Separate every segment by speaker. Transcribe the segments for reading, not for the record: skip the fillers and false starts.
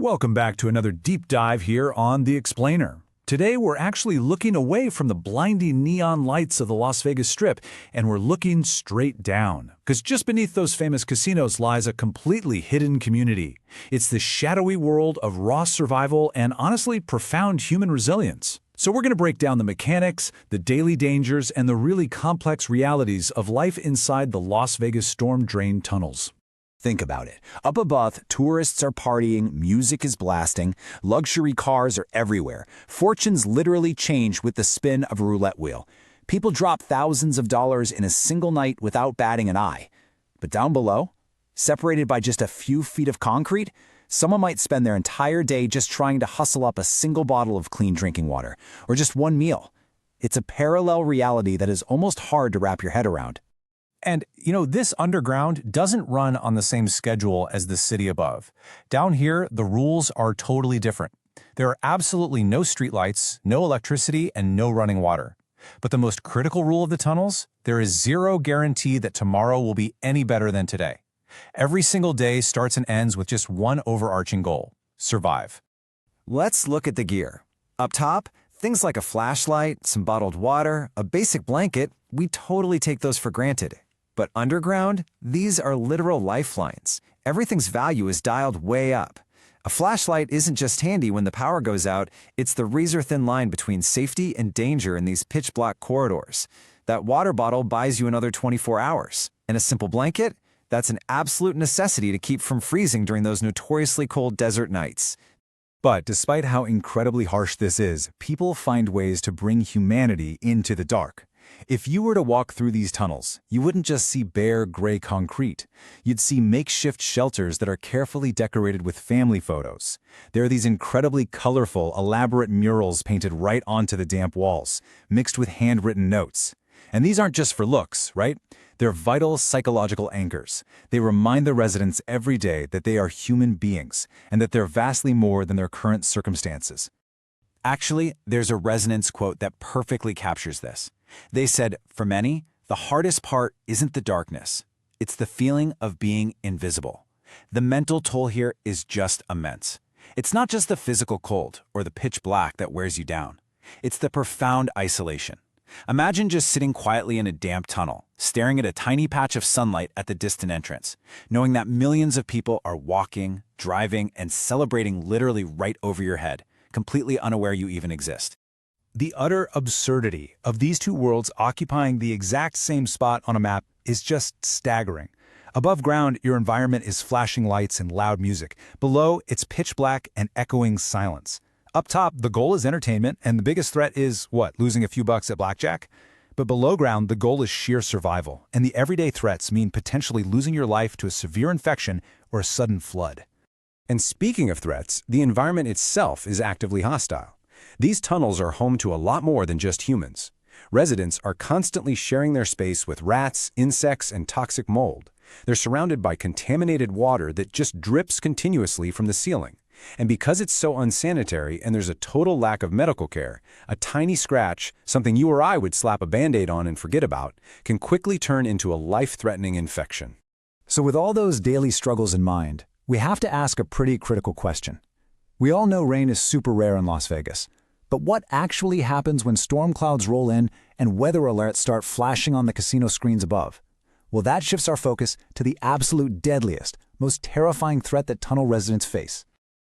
Speaker 1: Welcome back to another deep dive here on The Explainer. Today we're actually looking away from the blinding neon lights of the Las Vegas Strip, and we're looking straight down. Because just beneath those famous casinos lies a completely hidden community. It's the shadowy world of raw survival and honestly profound human resilience. So we're going to break down the mechanics, the daily dangers, and the really complex realities of life inside the Las Vegas storm drain tunnels.
Speaker 2: Think about it. Up above, tourists are partying, music is blasting, luxury cars are everywhere. Fortunes literally change with the spin of a roulette wheel. People drop thousands of dollars in a single night without batting an eye. But down below, separated by just a few feet of concrete, someone might spend their entire day just trying to hustle up a single bottle of clean drinking water, or just one meal. It's a parallel reality that is almost hard to wrap your head around.
Speaker 3: And, this underground doesn't run on the same schedule as the city above. Down here, the rules are totally different. There are absolutely no streetlights, no electricity, and no running water. But the most critical rule of the tunnels? There is zero guarantee that tomorrow will be any better than today. Every single day starts and ends with just one overarching goal: survive.
Speaker 2: Let's look at the gear. Up top, things like a flashlight, some bottled water, a basic blanket, we totally take those for granted. But underground, these are literal lifelines. Everything's value is dialed way up. A flashlight isn't just handy when the power goes out, it's the razor-thin line between safety and danger in these pitch-black corridors. That water bottle buys you another 24 hours. And a simple blanket? That's an absolute necessity to keep from freezing during those notoriously cold desert nights.
Speaker 1: But despite how incredibly harsh this is, people find ways to bring humanity into the dark. If you were to walk through these tunnels, you wouldn't just see bare gray concrete. You'd see makeshift shelters that are carefully decorated with family photos. There are these incredibly colorful, elaborate murals painted right onto the damp walls, mixed with handwritten notes. And these aren't just for looks, right? They're vital psychological anchors. They remind the residents every day that they are human beings and that they're vastly more than their current circumstances.
Speaker 2: Actually, there's a resonance quote that perfectly captures this. They said, "For many, the hardest part isn't the darkness. It's the feeling of being invisible." The mental toll here is just immense. It's not just the physical cold or the pitch black that wears you down. It's the profound isolation. Imagine just sitting quietly in a damp tunnel, staring at a tiny patch of sunlight at the distant entrance, knowing that millions of people are walking, driving, and celebrating literally right over your head, completely unaware you even exist.
Speaker 1: The utter absurdity of these two worlds occupying the exact same spot on a map is just staggering. Above ground, your environment is flashing lights and loud music. Below, it's pitch black and echoing silence. Up top, the goal is entertainment, and the biggest threat is, losing a few bucks at blackjack? But below ground, the goal is sheer survival, and the everyday threats mean potentially losing your life to a severe infection or a sudden flood.
Speaker 4: And speaking of threats, the environment itself is actively hostile. These tunnels are home to a lot more than just humans. Residents are constantly sharing their space with rats, insects, and toxic mold. They're surrounded by contaminated water that just drips continuously from the ceiling. And because it's so unsanitary and there's a total lack of medical care, a tiny scratch, something you or I would slap a Band-Aid on and forget about, can quickly turn into a life-threatening infection.
Speaker 1: So with all those daily struggles in mind, we have to ask a pretty critical question. We all know rain is super rare in Las Vegas. But what actually happens when storm clouds roll in and weather alerts start flashing on the casino screens above? Well, that shifts our focus to the absolute deadliest, most terrifying threat that tunnel residents face.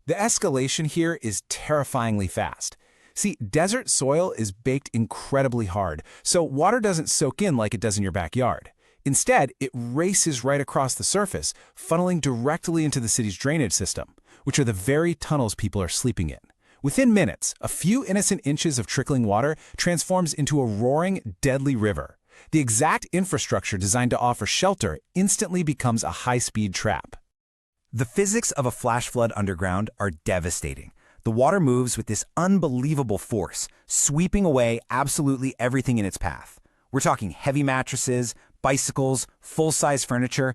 Speaker 3: The escalation here is terrifyingly fast. See, desert soil is baked incredibly hard, so water doesn't soak in like it does in your backyard. Instead, it races right across the surface, funneling directly into the city's drainage system, which are the very tunnels people are sleeping in. Within minutes, a few innocent inches of trickling water transforms into a roaring, deadly river. The exact infrastructure designed to offer shelter instantly becomes a high-speed trap.
Speaker 2: The physics of a flash flood underground are devastating. The water moves with this unbelievable force, sweeping away absolutely everything in its path. We're talking heavy mattresses, bicycles, full-size furniture.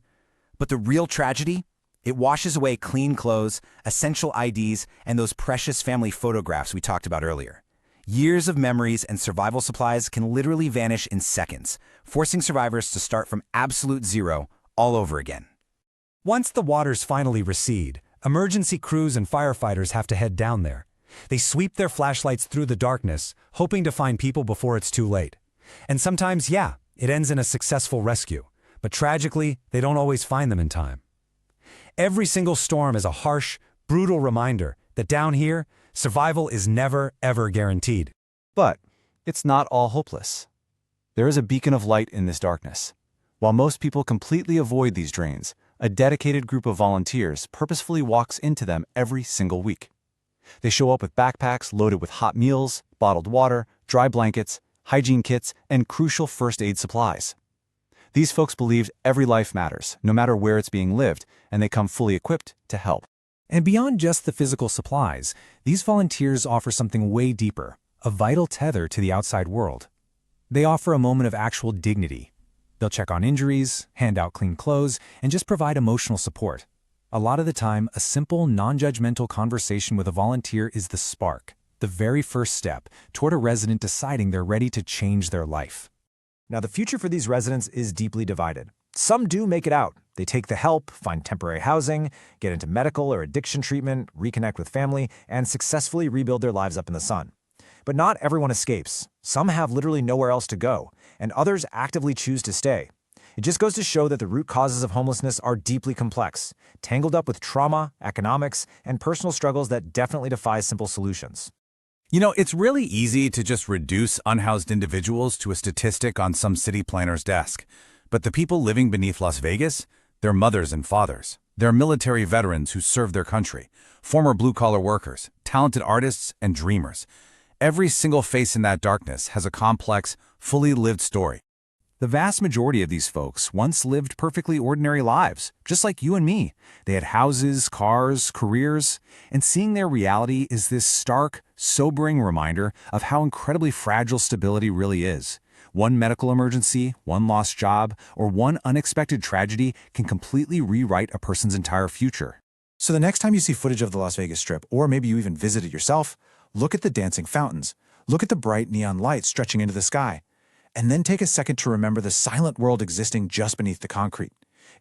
Speaker 2: But the real tragedy? It washes away clean clothes, essential IDs, and those precious family photographs we talked about earlier. Years of memories and survival supplies can literally vanish in seconds, forcing survivors to start from absolute zero all over again.
Speaker 5: Once the waters finally recede, Emergency crews and firefighters have to head down there. They sweep their flashlights through the darkness, hoping to find people before it's too late. And sometimes, yeah, it ends in a successful rescue. But tragically, they don't always find them in time. Every single storm is a harsh, brutal reminder that down here, survival is never, ever guaranteed.
Speaker 2: But it's not all hopeless. There is a beacon of light in this darkness. While most people completely avoid these drains, a dedicated group of volunteers purposefully walks into them every single week. They show up with backpacks loaded with hot meals, bottled water, dry blankets, hygiene kits, and crucial first aid supplies. These folks believe every life matters, no matter where it's being lived, and they come fully equipped to help.
Speaker 1: And beyond just the physical supplies, these volunteers offer something way deeper, a vital tether to the outside world. They offer a moment of actual dignity. They'll check on injuries, hand out clean clothes, and just provide emotional support. A lot of the time, a simple, non-judgmental conversation with a volunteer is the spark, the very first step toward a resident deciding they're ready to change their life.
Speaker 3: Now, the future for these residents is deeply divided. Some do make it out. They take the help, find temporary housing, get into medical or addiction treatment, reconnect with family, and successfully rebuild their lives up in the sun. But not everyone escapes. Some have literally nowhere else to go, and others actively choose to stay. It just goes to show that the root causes of homelessness are deeply complex, tangled up with trauma, economics, and personal struggles that definitely defy simple solutions.
Speaker 1: You know, it's really easy to just reduce unhoused individuals to a statistic on some city planner's desk. But the people living beneath Las Vegas, they're mothers and fathers. They're military veterans who served their country, former blue-collar workers, talented artists, and dreamers. Every single face in that darkness has a complex, fully lived story. The vast majority of these folks once lived perfectly ordinary lives, just like you and me. They had houses, cars, careers, and seeing their reality is this stark, sobering reminder of how incredibly fragile stability really is. One medical emergency, one lost job, or one unexpected tragedy can completely rewrite a person's entire future.
Speaker 3: So the next time you see footage of the Las Vegas Strip, or maybe you even visit it yourself, look at the dancing fountains. Look at the bright neon lights stretching into the sky. And then take a second to remember the silent world existing just beneath the concrete.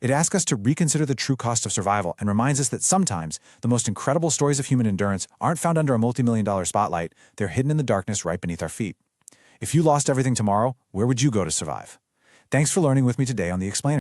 Speaker 3: It asks us to reconsider the true cost of survival and reminds us that sometimes the most incredible stories of human endurance aren't found under a multi-million-dollar spotlight, they're hidden in the darkness right beneath our feet. If you lost everything tomorrow, where would you go to survive? Thanks for learning with me today on The Explainer.